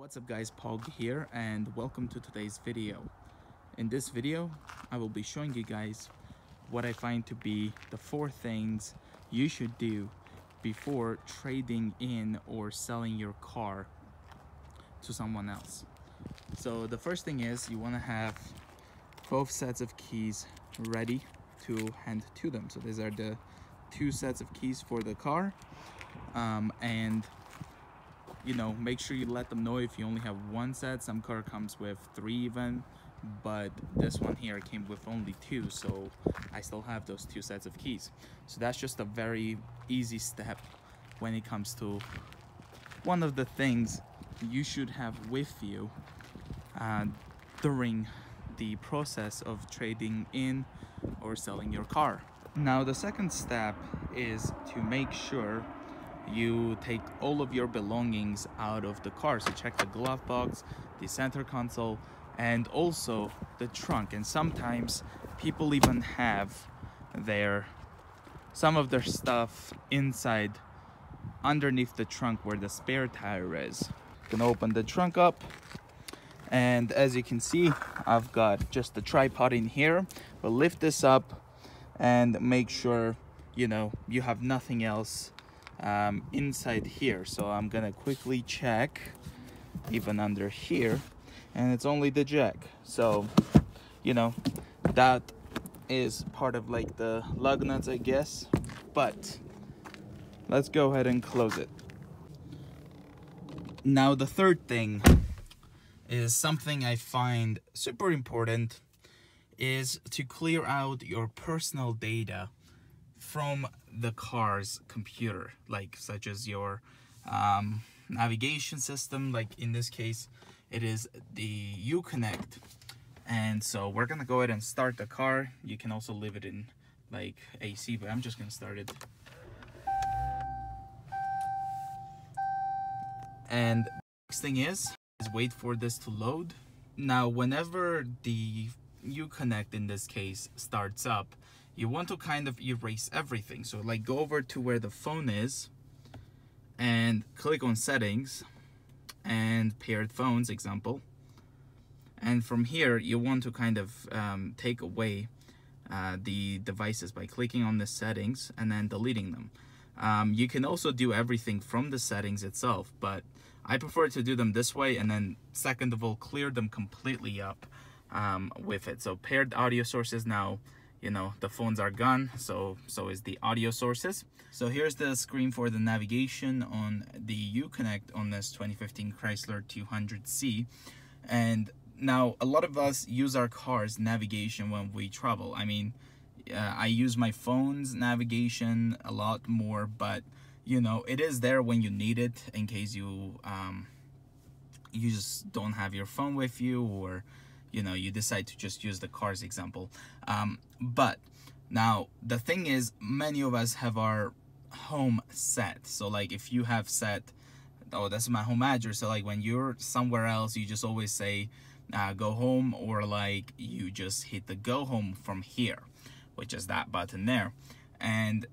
What's up guys, Pog here and welcome to today's video. In this video, I will be showing you guys what I find to be the 4 things you should do before trading in or selling your car to someone else. So the first thing is you want to have both sets of keys ready to hand to them. So these are the 2 sets of keys for the car, and you know, make sure you let them know if you only have 1 set. Some car comes with 3 even, but this one here came with only 2, so I still have those 2 sets of keys. So that's just a very easy step when it comes to one of the things you should have with you during the process of trading in or selling your car. Now the second step is to make sure you take all of your belongings out of the car. So check the glove box, the center console, and also the trunk. And sometimes people even have some of their stuff inside underneath the trunk where the spare tire is. You can open the trunk up, and as you can see, I've got just the tripod in here. We'll lift this up and make sure you have nothing else inside here. So I'm gonna quickly check even under here, and it's only the jack. So that is part of like the lug nuts, I guess, but let's go ahead and close it. Now the third thing is something I find super important, is to clear out your personal data from the car's computer, such as your navigation system. Like in this case, it is the UConnect. And so we're gonna go ahead and start the car. You can also leave it in like AC, but I'm just gonna start it. And the next thing is wait for this to load. Now whenever the UConnect in this case starts up, you want to kind of erase everything. So like go over to where the phone is and click on settings and paired phones example. And from here you want to kind of take away the devices by clicking on the settings and then deleting them. You can also do everything from the settings itself, but I prefer to do them this way, and then second of all clear them completely up with it. So paired audio sources, now the phones are gone, so is the audio sources. So here's the screen for the navigation on the UConnect on this 2015 Chrysler 200C. And now a lot of us use our car's navigation when we travel. I mean, I use my phone's navigation a lot more, but it is there when you need it, in case you just don't have your phone with you, or you decide to just use the car's example. But now the thing is, many of us have our home set. So like if you have set, oh, that's my home address, so like when you're somewhere else, you just always say go home, or like you just hit the go home from here, which is that button there. And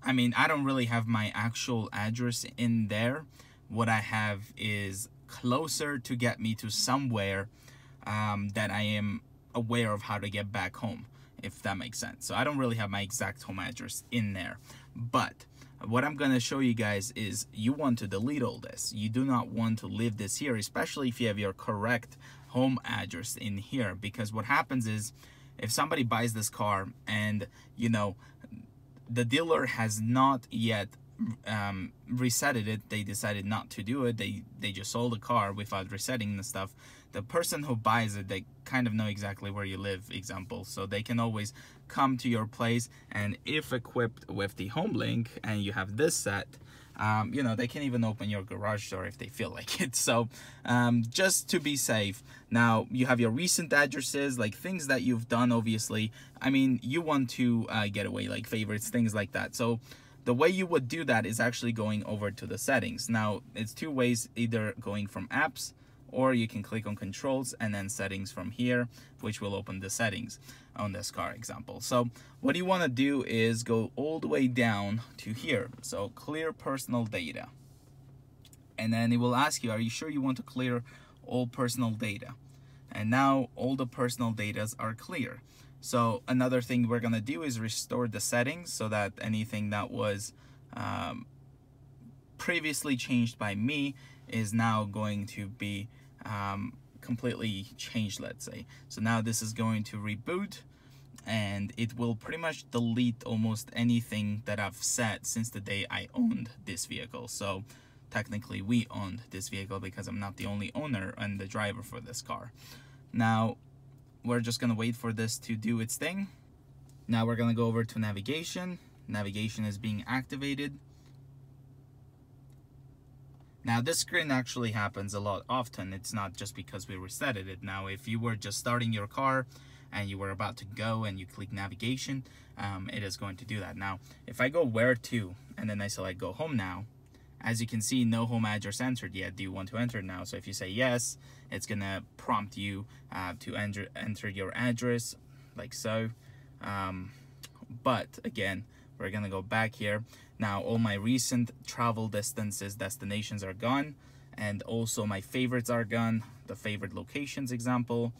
I mean, I don't really have my actual address in there. What I have is closer to get me to somewhere that I am aware of how to get back home, if that makes sense. So I don't really have my exact home address in there, but what I'm gonna show you guys is you want to delete all this. You do not want to leave this here, especially if you have your correct home address in here, because what happens is if somebody buys this car and the dealer has not yet resetted it, they decided not to do it, they just sold the car without resetting the stuff, the person who buys it, they kind of know exactly where you live, example, so they can always come to your place, and if equipped with the homelink and you have this set, they can even open your garage door if they feel like it. So just to be safe, now you have your recent addresses, like things that you've done. Obviously, I mean, you want to get away, like favorites, things like that. So the way you would do that is actually going over to the settings. Now it's 2 ways, either going from apps, or you can click on controls and then settings from here, which will open the settings on this car example. So what you want to do is go all the way down to here. So clear personal data. And then it will ask you, are you sure you want to clear all personal data? And now all the personal data are clear. So another thing we're gonna do is restore the settings so that anything that was previously changed by me is now going to be completely changed, let's say. So now this is going to reboot, and it will pretty much delete almost anything that I've set since the day I owned this vehicle. So technically we owned this vehicle because I'm not the only owner and the driver for this car. Now we're just gonna wait for this to do its thing. Now we're gonna go over to navigation. Navigation is being activated. Now this screen actually happens a lot often. It's not just because we reset it. Now if you were just starting your car and you were about to go and you click navigation, it is going to do that. Now if I go where to and then I select go home now, as you can see, no home address entered yet. Do you want to enter now? So if you say yes, it's gonna prompt you to enter your address like so. But again, we're gonna go back here. Now all my recent travel destinations are gone, and also my favorites are gone, the favorite locations example.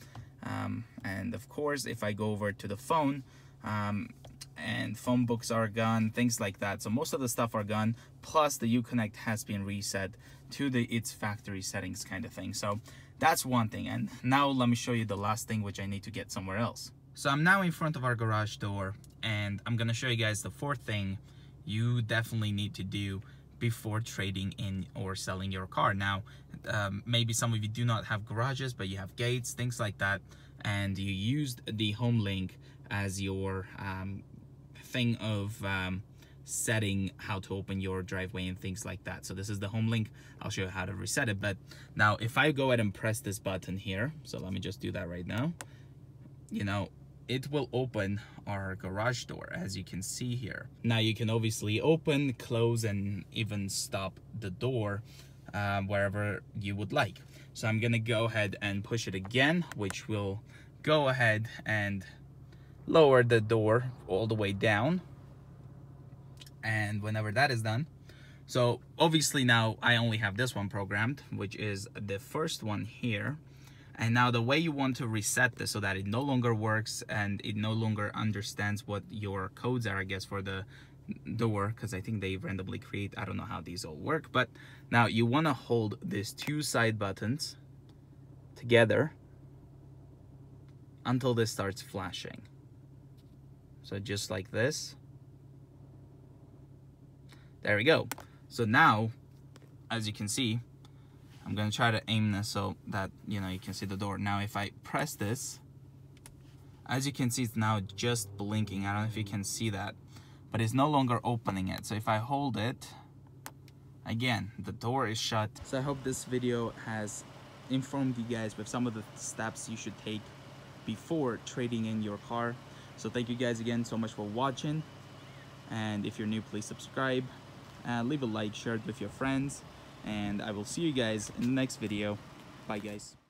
And of course, if I go over to the phone, and phone books are gone, things like that. So most of the stuff are gone, plus the UConnect has been reset to its factory settings kind of thing. So that's one thing. And now let me show you the last thing, which I need to get somewhere else. So I'm now in front of our garage door, and I'm gonna show you guys the fourth thing you definitely need to do before trading in or selling your car. Now maybe some of you do not have garages, but you have gates, things like that, and you used the homelink as your thing of setting how to open your driveway and things like that. So this is the homelink. I'll show you how to reset it. But now if I go ahead and press this button here, so let me just do that right now, you know, it will open our garage door, as you can see here. Now you can obviously open, close, and even stop the door wherever you would like. So I'm gonna go ahead and push it again, which will go ahead and lower the door all the way down. And whenever that is done, so obviously now I only have this one programmed, which is the first one here. And now the way you want to reset this so that it no longer works and it no longer understands what your codes are, I guess, for the door, because I think they randomly create, I don't know how these all work. But now you want to hold these two side buttons together until this starts flashing. So just like this. There we go. So now, as you can see, I'm gonna try to aim this so that, you know, you can see the door. Now if I press this, as you can see, it's now just blinking. I don't know if you can see that, but it's no longer opening it. So if I hold it, again, the door is shut. So I hope this video has informed you guys with some of the steps you should take before trading in your car. So thank you guys again so much for watching. And if you're new, please subscribe, leave a like, share it with your friends, and I will see you guys in the next video. Bye guys.